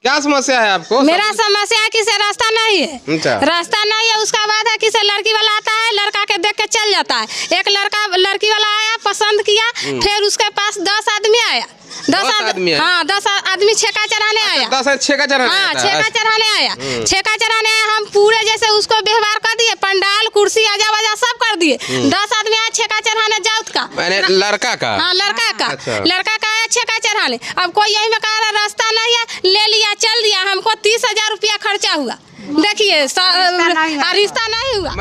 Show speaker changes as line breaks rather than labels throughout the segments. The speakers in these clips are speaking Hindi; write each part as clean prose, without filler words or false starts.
क्या समस्या है आपको?
मेरा समस्या है कि से रास्ता नहीं है।
अच्छा।
रास्ता नहीं है, उसका बाद है कि से लड़की वाला आता है, लड़का के देख के चल जाता है। एक लड़की वाला आया, पसंद किया, फिर उसके पास 10 आदमी आया।
10 आदमी?
हाँ, 10 आदमी छेका चढ़ाने आया।
10 छेका चढ़ाने?
हाँ, छेका चढ़ाने आया। छेका चढ़ाने आया, हम पूरे जैसे उसको व्यवहार कर दिए, पंडाल कुर्सी आजा वाजा सब कर दिए। 10 आदमी आया छेका चढ़ाने जाउत का,
मैंने लड़का का?
हाँ, लड़का का।
अच्छा।
लड़का का आया छेका चढ़ाने। अब कोई यही में कह रहा रास्ता नहीं है, ले लिया चल दिया। हमको 30,000 रुपया खर्चा हुआ। देखिए रिश्ता नहीं हुआ।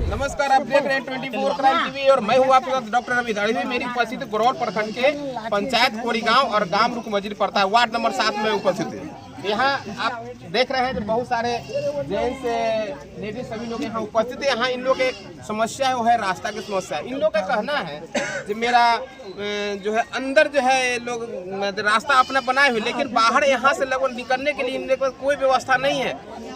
नमस्कार, आप देख रहे हैं 24 क्राइम टीवी और मैं हूँ आपके साथ डॉक्टर रवि दाढ़ी। मेरी उपस्थिति गोरौल प्रखंड के पंचायत कोरी गांव और गांव रुक मस्जिद पड़ता है, वार्ड नंबर 7 में उपस्थित है। यहाँ आप देख रहे हैं जो बहुत सारे जेंट्स लेडीज सभी लोग यहाँ उपस्थित है। यहाँ इन लोग एक समस्या है, वो है रास्ता की समस्या। इन लोग का कहना है कि मेरा जो है अंदर जो है लोग रास्ता अपना बनाए हुए, लेकिन बाहर यहाँ से लोग निकलने के लिए इन लोगों को कोई व्यवस्था नहीं है।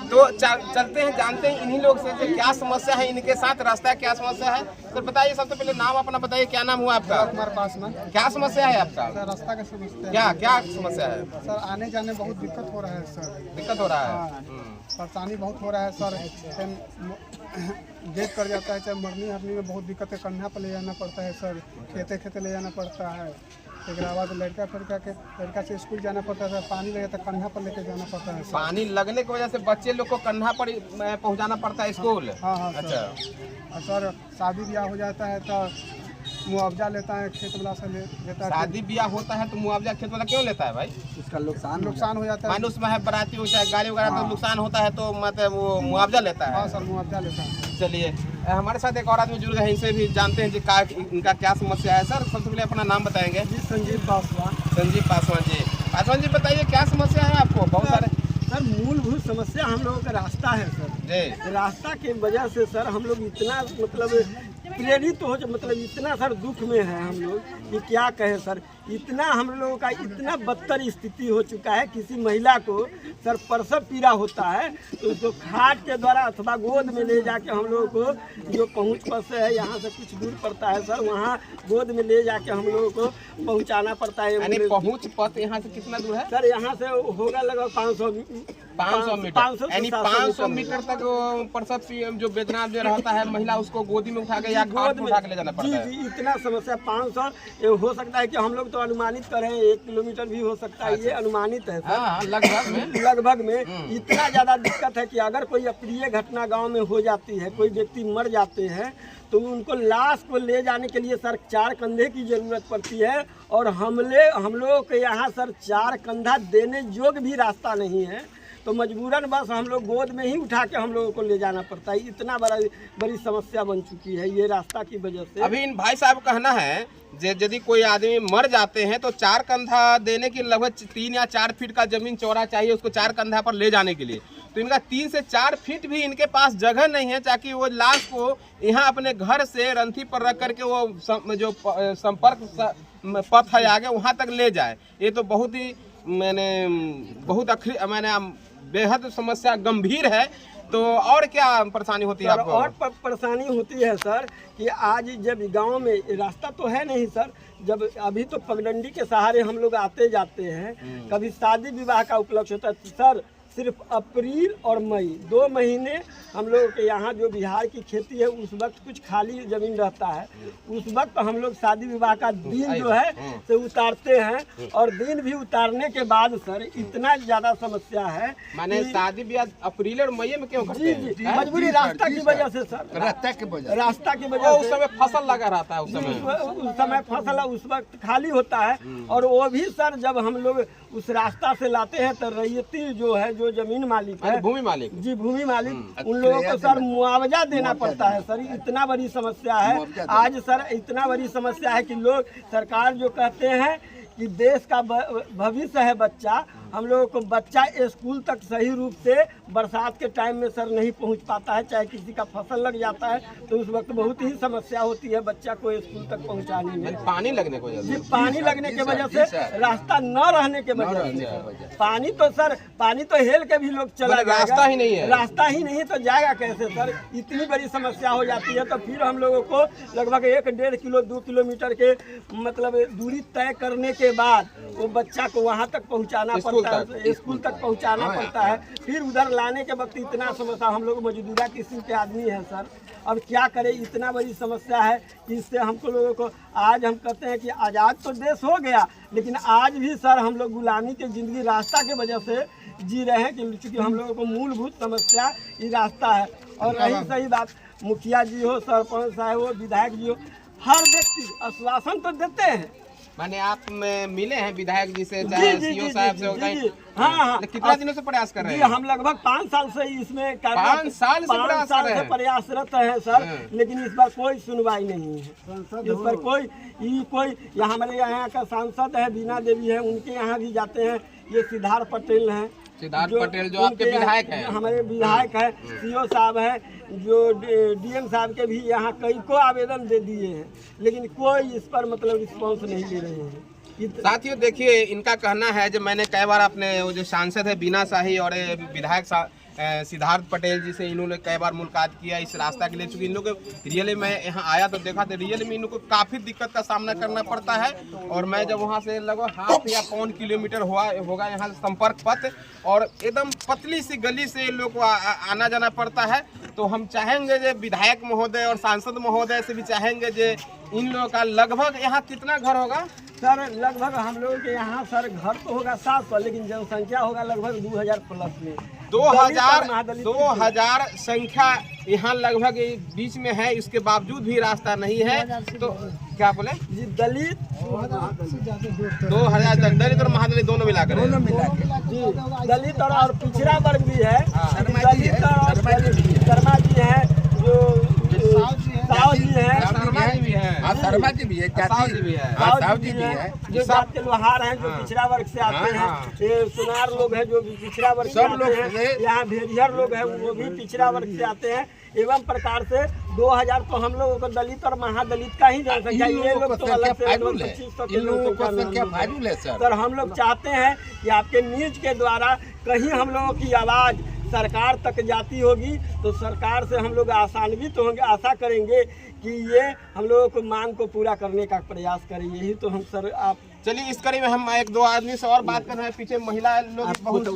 तो चलते हैं, जानते हैं इन्हीं लोग से क्या समस्या है, इनके साथ रास्ता क्या समस्या है। सर बताइए, सबसे पहले नाम अपना बताइए, क्या नाम हुआ आपका?
कुमार पासवान।
क्या समस्या है आपका?
सर रास्ता का समस्या
क्या क्या समस्या है?
सर आने जाने बहुत दिक्कत हो रहा है सर।
दिक्कत हो रहा है?
परेशानी बहुत हो रहा है सर। गेट कर जाता है, चाहे मरनी हरनी में बहुत दिक्कत है। कन्हा पर ले जाना पड़ता है सर, खेते खेते ले जाना पड़ता है। एक बाद लड़का से स्कूल जाना पड़ता है, पानी लगे तो कन्हा पर लेके जाना पड़ता है।
पानी लगने की वजह से बच्चे लोग को कन्हा पर पहुंचाना पड़ता है स्कूल?
हाँ
अच्छा।
और सर शादी ब्याह हो जाता है तो मुआवजा लेता है, खेत वाला से लेता है।
शादी ब्याह होता है तो मुआवजा खेत वाला क्यों लेता है भाई?
उसका नुकसान हो जाता है।
मानो उसमें है बराती हो चाहे गाड़ी वगैरह तो नुकसान होता है तो मतलब वो मुआवजा लेता है?
हाँ सर, मुआवजा लेता है।
चलिए, हमारे साथ एक और आदमी जुड़ गए, इनसे भी जानते हैं कि इनका क्या समस्या है। सर सबसे पहले अपना नाम बताएंगे।
जी संजीव पासवान।
संजीव पासवान जी। पासवान जी बताइए, क्या समस्या है आपको? बहुत सारे
सर मूलभूत समस्या हम लोगों का रास्ता है सर
जी।
रास्ता के वजह से सर हम लोग इतना मतलब प्रेरित हो, मतलब इतना सर दुख में है हम लोग कि क्या कहे सर। इतना हम लोगों का इतना बदतर स्थिति हो चुका है, किसी महिला को सर प्रसव पीड़ा होता है तो उसको खाट के द्वारा अथवा गोद में ले जाके हम लोगों को जो पहुँच पर से है, यहाँ से कुछ दूर पड़ता है सर, वहाँ गोद में ले जाके हम लोगों को पहुँचाना पड़ता है।
पहुँच पथ यहाँ से कितना दूर है
सर? यहाँ से होगा लगभग 500
मीटर, यानी 500 मीटर तक प्रसव जो वेदना जो रहता है महिला, उसको गोदी में उठा के या खाट में उठा के ले जाना पड़ता है।
जी, इतना समस्या 500 हो सकता है कि हम लोग तो अनुमानित करें 1 किलोमीटर भी हो सकता है। ये अनुमानित है
हाँ,
लगभग में इतना ज़्यादा दिक्कत है कि अगर कोई अप्रिय घटना गांव में हो जाती है, कोई व्यक्ति मर जाते हैं तो उनको लाश को ले जाने के लिए सर 4 कंधे की ज़रूरत पड़ती है। और हम लोग के यहाँ सर 4 कंधा देने योग्य भी रास्ता नहीं है, तो मजबूरन बस हम लोग गोद में ही उठा के हम लोगों को ले जाना पड़ता है। इतना बड़ी समस्या बन चुकी है ये रास्ता की वजह से।
अभी इन भाई साहब कहना है यदि कोई आदमी मर जाते हैं तो 4 कंधा देने की लगभग 3 या 4 फीट का जमीन चौड़ा चाहिए उसको 4 कंधा पर ले जाने के लिए। तो इनका 3 से 4 फीट भी इनके पास जगह नहीं है ताकि वो लाश को यहाँ अपने घर से रंथी पर रख करके वो जो संपर्क पथ है आगे वहाँ तक ले जाए। ये तो बहुत ही बेहद समस्या गंभीर है। तो और क्या परेशानी होती है आपको?
और परेशानी होती है सर कि आज जब गांव में रास्ता तो है नहीं सर, जब अभी तो पगडंडी के सहारे हम लोग आते जाते हैं, कभी शादी विवाह का उपलक्ष्य होता है सर, सिर्फ अप्रैल और मई 2 महीने हम लोग के यहाँ जो बिहार की खेती है उस वक्त कुछ खाली ज़मीन रहता है, उस वक्त हम लोग शादी विवाह का दिन जो है से उतारते हैं। और दिन भी उतारने के बाद सर इतना ज़्यादा समस्या है।
माने शादी ब्याह अप्रैल और मई में क्यों करते हैं?
जी, मजबूरी रास्ता की वजह से सर, रास्ता की वजह से।
उस समय फसल लगा रहता है, उस
समय फसल उस वक्त खाली होता है। और वो भी सर जब हम लोग उस रास्ता से लाते हैं तो रैयती जो है, जो जमीन मालिक है,
भूमि मालिक,
जी भूमि मालिक, उन लोगों को सर मुआवजा देना पड़ता है सर। इतना बड़ी समस्या है आज सर, इतना बड़ी समस्या है कि लोग सरकार जो कहते हैं कि देश का भविष्य है बच्चा, हम लोगों को बच्चा स्कूल तक सही रूप से बरसात के टाइम में सर नहीं पहुंच पाता है, चाहे किसी का फसल लग जाता है तो उस वक्त बहुत ही समस्या होती है बच्चा को स्कूल तक पहुंचाने में।
पानी लगने की वजह से,
पानी लगने की वजह से, रास्ता न रहने के वजह से, पानी तो सर पानी तो हेल के भी लोग चला जाएगा,
रास्ता ही नहीं है,
रास्ता ही नहीं तो जाएगा कैसे सर। इतनी बड़ी समस्या हो जाती है तो फिर हम लोगों को लगभग 1-1.5 किलो 2 किलोमीटर के मतलब दूरी तय करने के बाद वो बच्चा को वहाँ तक पहुँचाना पड़ता है, स्कूल तक पहुँचाना पड़ता है। फिर उधर लाने के वक्त इतना समस्या, हम लोग मजदूरा किस्म के आदमी हैं सर, अब क्या करें, इतना बड़ी समस्या है कि इससे हमको लोगों को आज हम कहते हैं कि आज़ाद तो देश हो गया, लेकिन आज भी सर हम लोग गुलामी की ज़िंदगी रास्ता के वजह से जी रहे हैं कि चूँकि हम लोगों को मूलभूत समस्या ये रास्ता है। और रही सही बात, मुखिया जी हो, सरपंच साहब हो, विधायक जी हो, हर व्यक्ति आश्वासन तो देते हैं।
माने आप मिले हैं विधायक जी से, चाहे सीओ साहब से,
हाँ,
कितना दिनों से प्रयास कर रहे हैं?
हम लगभग 5 साल से इसमें
5 साल से
प्रयासरत हैं सर, लेकिन इस पर कोई सुनवाई नहीं है। इस पर कोई यहाँ हमारे यहाँ का सांसद है बीना देवी है, उनके यहाँ भी जाते हैं, ये सिद्धार्थ पटेल हैं,
सिद्धार्थ पटेल जो आपके विधायक हैं,
हमारे विधायक हैं, सीओ साहब हैं, जो डीएम साहब के भी यहाँ कई को आवेदन दे दिए हैं, लेकिन कोई इस पर मतलब रिस्पॉन्स नहीं ले रहे हैं।
साथियों देखिए, इनका कहना है जो मैंने कई बार अपने वो जो सांसद है बीना शाही और विधायक सिद्धार्थ पटेल जी से इन्होंने कई बार मुलाकात किया इस रास्ता के लिए, चूँकि इन लोगों को रियल में यहाँ आया तो देखा तो रियल में इनको काफ़ी दिक्कत का सामना करना पड़ता है। और मैं जब वहाँ से लगभग 1/2 या 1 किलोमीटर होगा यहाँ संपर्क पथ, और एकदम पतली सी गली से इन लोग को आना जाना पड़ता है। तो हम चाहेंगे जो विधायक महोदय और सांसद महोदय से भी चाहेंगे जो इन लोगों का लगभग यहाँ कितना घर होगा
सर, लगभग हम लोगों के यहाँ सर घर तो होगा 700, लेकिन जनसंख्या होगा लगभग 2000 प्लस में,
2000 संख्या यहाँ लगभग बीच में है, इसके बावजूद भी रास्ता नहीं है। तो क्या बोले
जी, दलित
2000 तक, दलित और महादलित दोनों मिलाकर
जी, दलित और पिछड़ा वर्ग भी है, दलित और शर्मा जी है, जो साव जी है,
शर्मा जी भी है,
साव जी भी है, जो जात के लोहार हैं, जो पिछड़ा वर्ग से आते हैं, ये सुनार लोग हैं जो पिछड़ा वर्ग से आते हैं, यहाँ भेड़ियर लोग हैं वो भी पिछड़ा वर्ग से आते हैं। एवं प्रकार से 2000 तो हम लोगों को दलित और महादलित का ही जनसंख्या, ये लोग तो अलग से 2500 सर। हम लोग चाहते हैं कि आपके न्यूज के द्वारा कहीं हम लोगों की आवाज़ सरकार तक जाती होगी तो सरकार से हम लोग आसान्वित होंगे, आशा करेंगे कि ये हम लोगों को मांग को पूरा करने का प्रयास करें। यही तो हम सर आप
चलिए इस कड़ी में हम 1-2 आदमी से और बात कर रहे हैं। पीछे महिला लोग बहुत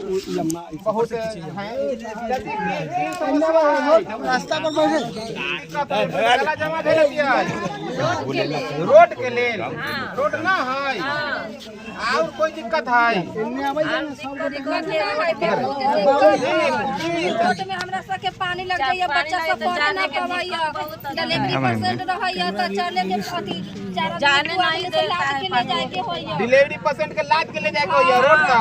रास्ता पर
रोड के लिए रोड ना है और कोई दिक्कत है
में हमरा सबके पानी लग जाइए, बच्चा सब पढ़े ना पावैया, डिलीवरी पेशेंट रहैया त चले के अथी जाने नहीं दे के ले जाए के होइया,
डिलीवरी पेशेंट के लाद के ले जाए के होइया, रोड का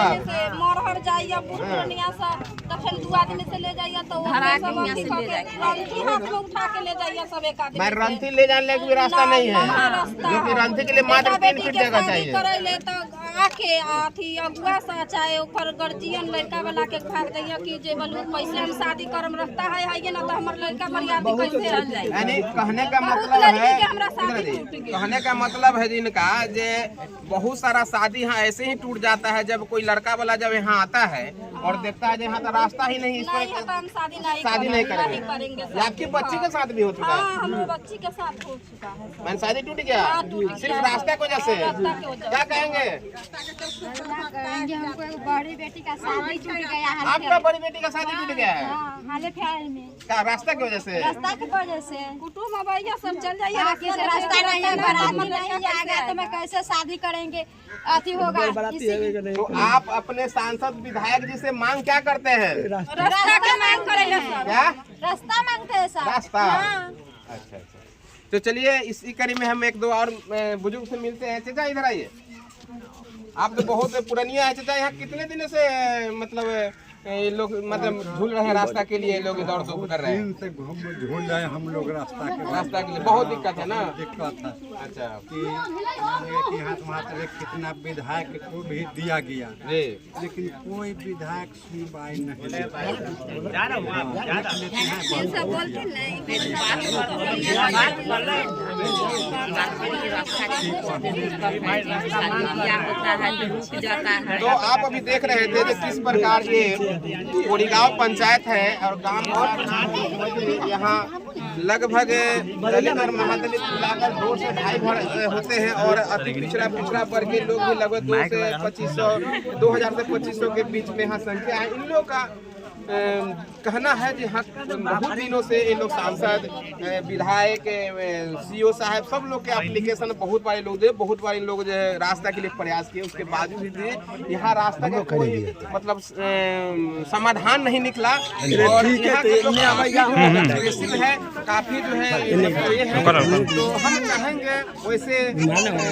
मरहर जाइया बुढ़निया सा त फिर 2 आदमी से ले जाइया तो वहां सब अथी रंथी हाथ में उठा के ले जाइया सब एक आदमी।
मैं रंथी ले जाने के भी रास्ता नहीं है, क्योंकि रंथी के लिए मात्र 3 फीट जगह चाहिए।
करैले त आके अथी अगुआ सा चाहे ऊपर गर्जियन लड़का वाला के भाग दैया कि जे बोलू पैसे हम शादी करम रखता है ना तो हमर लड़का मर्यादा कैसे चल जाए।
यानी कहने का मतलब है जिनका जे बहुत सारा शादी यहाँ ऐसे ही टूट जाता है जब कोई लड़का वाला जब यहाँ आता है और देखता है यहाँ तो रास्ता ही नहीं, इस पर
हम
शादी नहीं करेंगे। आपकी बच्ची के साथ भी हो चुका है?
हमारे बच्ची के साथ हो चुका है।
मैंने शादी टूट गया सिर्फ रास्ते की वजह से। क्या कहेंगे?
हमको बड़ी बेटी का शादी टूट गया है।
आपका बड़ी बेटी का शादी टूट गया है?
हाल फिलहाल में
क्या रास्ता की वजह से?
रास्ता की वजह से
कुटुम्ब भैया सब चल जाइए,
रास्ता नहीं है, बारात में नहीं आएगा तो मैं कैसे शादी करेंगे, अति होगा।
तो आप अपने सांसद विधायक जी से मांग क्या करते हैं?
रास्ता की मांग करेंगे सर।
क्या
रास्ता मांगते हैं सर?
रास्ता। अच्छा। तो चलिए इसी कड़ी में हम 1-2 और बुजुर्ग से मिलते हैं। चाचा इधर आइए, आप तो बहुत पुरानिया है चाचा। यहाँ कितने दिनों से मतलब ये लोग मतलब झूल रहे हैं रास्ता के लिए, लोग दौड़ धूप कर रहे हैं
दिन से झूल रहे हैं हम लोग रास्ता के लिए।
बहुत दिक्कत है ना।
दिक्कत है
अच्छा
कि एक यहाँ वहाँ कितना विधायक को भी दिया गया
जी,
लेकिन कोई विधायक सुनवाई नहीं लेता है।
तो आप अभी देख रहे थे कि किस प्रकार ये कोड़ीगांव पंचायत है और गांव और यहाँ लगभग दलित और महादलित मिलाकर 2 से 2.5 घर होते हैं और अति पिछड़ा वर्ग के लोग भी लगभग 2 से 2500 2000 से 2500 के बीच में यहाँ संख्या है। इन लोग का कहना है कि हाँ बहुत दिनों से ये लोग सांसद विधायक सीओ साहब सब लोग के एप्लीकेशन बहुत बार लोग दे, बहुत बार इन लोग जो है रास्ता के लिए प्रयास किए, उसके बावजूद भी यहाँ रास्ता का कोई मतलब समाधान नहीं निकला। और यहाँ के लोग काफी है, काफी जो है ये है। तो हम चाहेंगे वैसे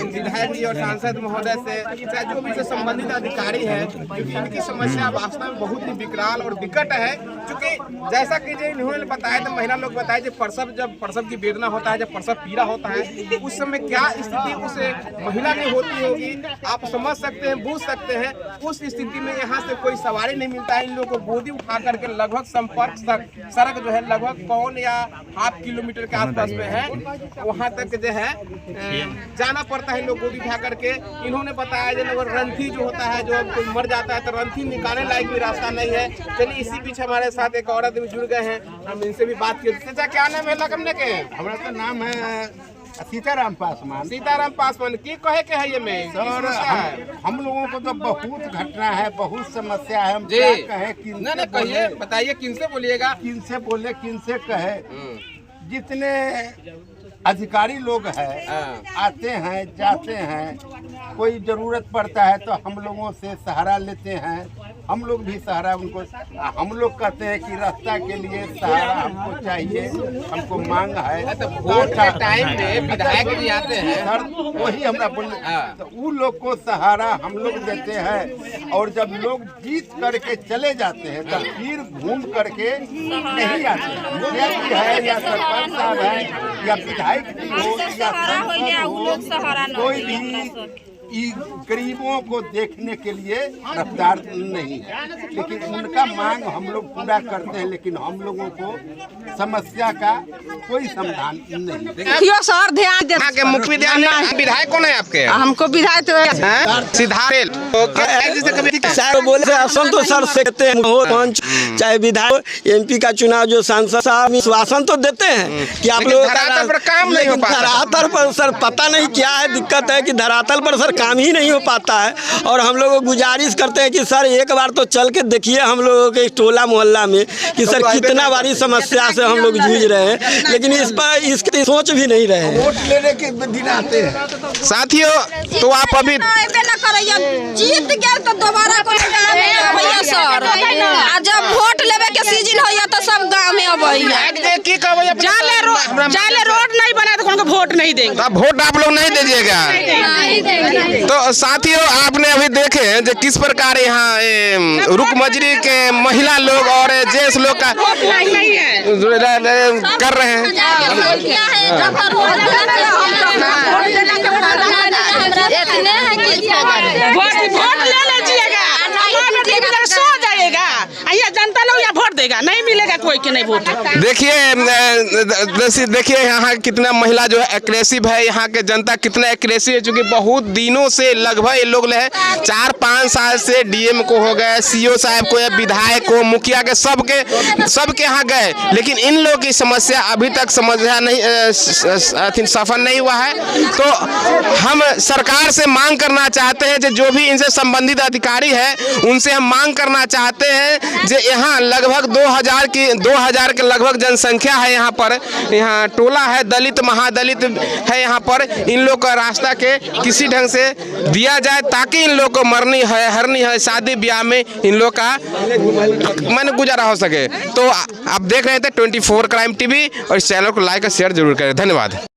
विधायक जी और सांसद महोदय से चाहे जो भी से संबंधित अधिकारी है, क्योंकि इनकी समस्या वास्तव में बहुत ही विकराल और विकट है। क्योंकि जैसा कि जो इन्होंने बताया तो महिला लोग बताया जब प्रसव की वेदना होता है, जब प्रसव पीड़ा होता है, उस समय क्या स्थिति उस महिला की होती होगी आप समझ सकते हैं, बूझ सकते हैं। उस स्थिति में यहाँ से कोई सवारी नहीं मिलता है। इन लोगों को गोदी उठा करके लगभग संपर्क सड़क जो है लगभग 1 या ½ किलोमीटर के आसपास में है, वहाँ तक जो है जाना पड़ता है। लोग गोदी उठा करके इन्होंने बताया जो रंथी जो होता है, जो कोई मर जाता है तो रंथी निकालने लायक भी रास्ता नहीं है। चलिए इसी बीच हमारे साथ एक औरत भी जुड़ गए हैं, हम इनसे भी बात करते हैं। क्या नाम है लगमने के?
हमारा तो नाम है सीताराम पासवान।
सीताराम पासवान की कहे के है ये में
सर हम लोगों को तो बहुत घटना है, बहुत समस्या है। हम
जी
क्या कहे,
नहीं कहिए, बताइए किनसे बोलिएगा,
किनसे बोले, किनसे कहे। जितने अधिकारी लोग हैं आते हैं जाते हैं, कोई जरूरत पड़ता है तो हम लोगों से सहारा लेते हैं, हम लोग भी सहारा उनको। हम लोग कहते हैं कि रास्ता के लिए सहारा हमको चाहिए, हमको मांग है।
तो वोट के टाइम पे विधायक जी आते हैं
सर, वही हमरा बोलने तो उन लोग को सहारा हम लोग देते हैं। और जब लोग जीत करके चले जाते हैं तो फिर घूम करके नहीं आते हैं। मुखिया जी है या सरपंच साहब है या विधायक जी हो या सांसद हो, कोई भी गरीबों को देखने के लिए रफ्तार नहीं है। लेकिन उनका मांग हम लोग पूरा करते हैं, लेकिन हम लोगों को समस्या का कोई समाधान नहीं।
देखियो सर ध्यान दे
के मुख्य विधायक कौन है आपके?
हमको विधायक
सिद्धार्थ
बोले आसन सर से कहते हैं पंच चाहे विधायक एमपी का चुनाव जो सांसद साहब आश्वासन तो देते हैं कि आप लोग
धरातल पर काम नहीं हो पाता।
धरातल पर सर पता नहीं क्या है, दिक्कत है कि धरातल पर सर काम ही नहीं हो पाता है। और हम लोग गुजारिश करते हैं कि सर एक बार तो चल के देखिए हम लोगों के टोला मोहल्ला में कि सर कितना बड़ी समस्या से हम लोग जूझ रहे हैं, लेकिन इस पर इसकी सोच भी नहीं रहे हैं।
वोट लेने के दिन आते हैं
साथियों। तो आप अभी
जीत गए तो दोबारा भैया सर जब वोट लेवे के सीजन हो तो सब गाँव में अब
जाले रोड नहीं बना तो उनको वोट नहीं देंगे।
वोट आप लोग नहीं दीजिएगा। तो साथियों आपने अभी देखे जो किस प्रकार यहाँ रुकमजरी के महिला लोग और जेंट्स लोग का कर रहे हैं।
वोट ले लीजिएगा, सो जाएगा, जनता लोग यहाँ वोट देगा, नहीं मिलेगा कोई के नहीं वोट।
देखिए यहाँ कितना महिला जो है एग्रेसिव है, यहाँ के जनता कितना एग्रेसिव है। चूँकि बहुत दिनों से लगभग ये लोग 4-5 साल से डीएम को हो गए, सीओ साहब को या विधायक को, मुखिया के सबके यहाँ गए, लेकिन इन लोगों की समस्या अभी तक समझा नहीं, सफल नहीं हुआ है। तो हम सरकार से मांग करना चाहते हैं जो भी इनसे संबंधित अधिकारी है उनसे हम मांग करना चाहते हैं जो यहाँ लगभग 2000 के लगभग जनसंख्या है। यहाँ पर यहाँ टोला है, दलित महादलित है। यहाँ पर इन लोग का रास्ता के किसी ढंग से दिया जाए ताकि इन लोग को मरनी है, हरनी है, शादी ब्याह में इन लोग का मन गुजारा हो सके। तो आप देख रहे थे 24 क्राइम टीवी और इस चैनल को लाइक और शेयर जरूर करें। धन्यवाद।